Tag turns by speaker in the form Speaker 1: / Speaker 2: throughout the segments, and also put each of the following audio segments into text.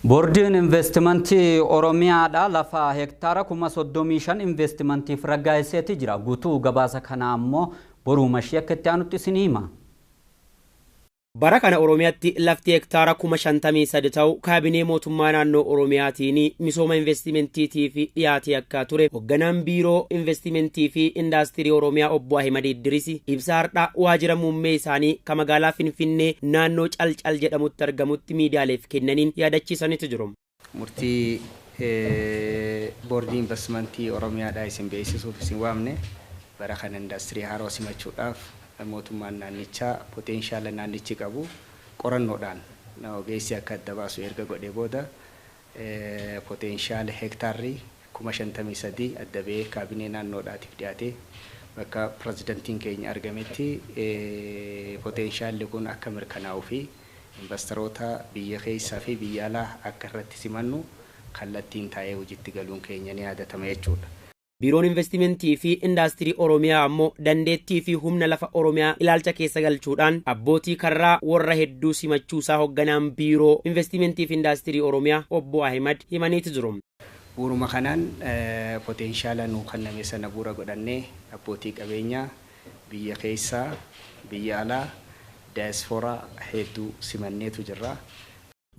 Speaker 1: Boordiin investimentii Oromiyaadhaa lafa hektaara 35,000 investimentiif raggaasiseeti jira. Guutuu gabaasa kana ammoo boruu mashii akka itti aanutti isin hima.
Speaker 2: Bara kana Oromiyaatti lafti hektaara 53 ta'u kaabinee mootummaa naannoo Oromiyaatiin misooma investimentiitiif dhiyaatee akka ture hoogganaan biiroo investimentii fi indaastirii Oromiyaa obbo Ahimad Idris ibsa har'a waajjira muummee isaanii kan magaalaa Finfinnee naannoo Calcal jedhamutti argamutti miidiyaaleef kennaniin yaadachiisanitu jiru.
Speaker 3: Murtii boordii investimentii Oromiyaadhaa isin beeksisuuf isin waamne bara kana indaastirii haroo simachuudhaaf mootummaan naannichaa potenshaala naannichi qabu qorannoodhaan ogeessi akka adda baasu erga godhee booda potenshaala hektaarri 53 adda ba'ee kaabinee naannoodhaatiif dhiyaate bakka pirezidantiin keenya argametti poteenshaalli kun akka mirkanaa'uu fi investoroota biyya keessaa fi biyya alaa akka irratti simannu kallattiin taa'ee hojiitti galuun keenya ni yaadatama jechuudha.
Speaker 2: Biiroon investimentii fi indaastirii Oromiyaa ammoo dandeettii fi humna lafa Oromiyaa ilaalcha keessa galchuudhaan abbootii karraa warra hedduu simachuusaa hoogganaan biiroo investimentii fi indaastirii Oromiyaa obbo Ahimad himaniitu jiru.
Speaker 3: Bu'uuruma kanaan potenshaala nuu kenname sana bu'uura godhannee abbootii qabeenyaa biyya keessaa biyya alaa daayispooraa hedduu simanneetu jirra.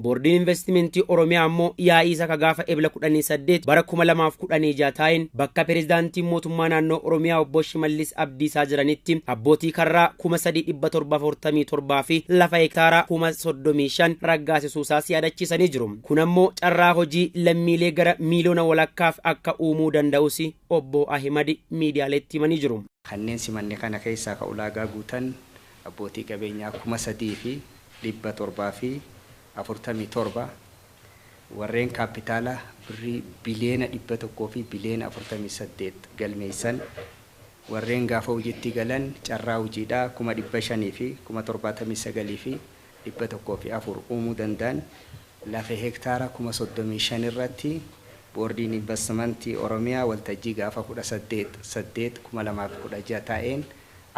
Speaker 2: Boordiin investimentii Oromiyaa ammoo yaa'ii isa gaafa ebla 18 bara 2016 ta'een bakka pirezidaantiin mootummaa naannoo Oromiyaa obbo Shimallis Abdiisaa jiranitti abbootii karraa 3747 fi lafa hektaara 35,000 raggaasisuusaa yaadachiisanii jiru. Kun ammoo carraa hojii lammiilee gara miiliyoona walakkaaf akka uumuu danda'us obbo Ahimad miidiyaaleetti himanii jiru.
Speaker 3: Kanneen simanne kana keessaa ka ulaagaa guutan abbootii qabeenyaa 3,700 fi 47 warreen kaapitaala birrii biliyeena 100 fi biliyeena 48 galmeessan warreen gaafa hojiitti galan carraa hojiidhaa 500 fi 79 fi 104 uumuu danda'an lafa hektaara 35,000 irratti boordiin investimentii Oromiyaa waltajjii gaafa 18/8/2016 taa'een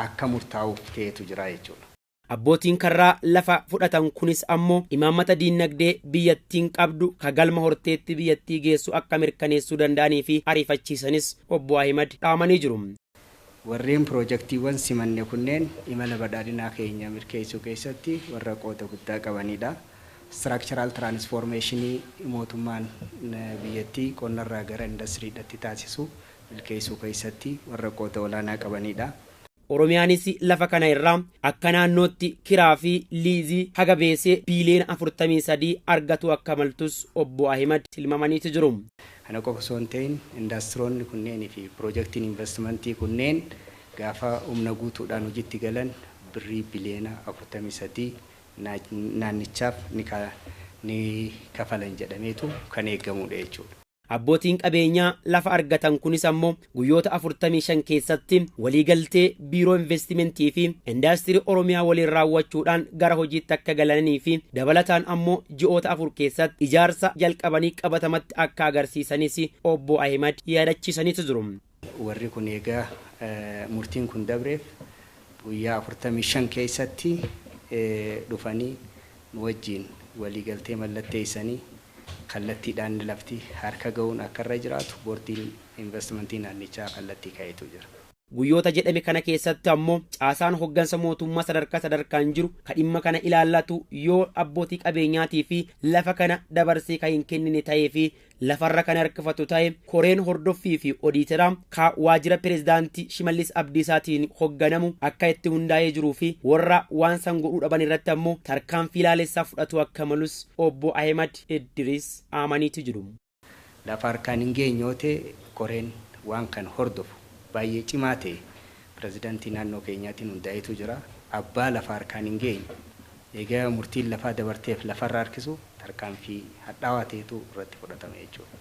Speaker 3: akka murtaa'uuf ta'etu jira jechuudha.
Speaker 2: Abbootiin karraa lafa fudhatan kunis ammoo imaammata diinagdee biyyattiin qabdu ka galma horteetti biyyattii geessu akka mirkaneessuu danda'anii fi ariifachiisanis obbo Ahimad dhaamanii jiru.
Speaker 3: Warreen piroojeektiiwwan simanne kunneen imala badhaadhinaa keenya mirkeessuu keessatti warra qooda guddaa qabanidha. Structural transformationii mootummaan biyyattii qonnarraa gara indastiriidhaatti taasisu milkeessuu keessatti warra qooda olaanaa qabanidha.
Speaker 2: Oromiyaanis lafa kana irraa akka naannootti kiraa fi liizii haga beesee biliyeena 43 argatu akka maltus obbo Ahimad tilmaamaniitu jiru.
Speaker 3: Kana qofa osoo hin ta'in indaastiroonni kunneenii fi piroojeektiin investimentii kunneen gaafa humna guutuudhaan hojiitti galan birrii biliyeena 43 naannichaaf ni kafalan jedhameetu kan eegamudha jechuudha.
Speaker 2: Abbootiin qabeenyaa lafa argatan kunis ammoo guyyoota 45 keessatti waliigaltee biiroo investimentii fi indaastirii Oromiyaa waliin raawwachuudhaan gara hojiitti akka galanii fi dabalataan ammoo ji'oota 4 keessatti ijaarsa jalqabanii qabatamatti akka agarsiisanis obbo Ahimad yaadachiisaniitu jiru.
Speaker 3: Warri kun egaa murtiin kun dabreef guyyaa 45 keessatti dhufanii wajjin waliigaltee mallatteessanii kallattiidhaan lafti harka ga'uun akka irra jiraatu boordiin investimentii naannichaa kallattii kaa'etu jira.
Speaker 2: Guyyoota jedhame kana keessatti ammoo caasaan hoggansa mootummaa sadarkaan jiru kan dhimma kana ilaallatu yoo abbootii qabeenyaatii fi lafa kana dabarsee kan hin kennine ta'ee fi lafarra kan harkifatu ta'e koreen hordoffii fi odiiteraa ka waajjira pirezidaantii Shimallis Abdiisaatiin hogganamu akka itti hundaa'ee jiruu fi warra waan san godhuu dhaban irratti ammoo tarkaanfii ilaalessaa fudhatu akka malus obbo Ahimad Idris amaniitu jiru.
Speaker 3: Lafa harkaan hin geenyoote koreen waan kan hordofu baay'ee cimaa ta'e pirezidaantii naannoo keenyaatiin hundaa'etu jira. Abbaa lafa harkaan hin geenye egaa murtiin lafaa dabarteef lafarra harkisu tarkaanfii hadhaawaa ta'etu irratti fudhatame jechuudha.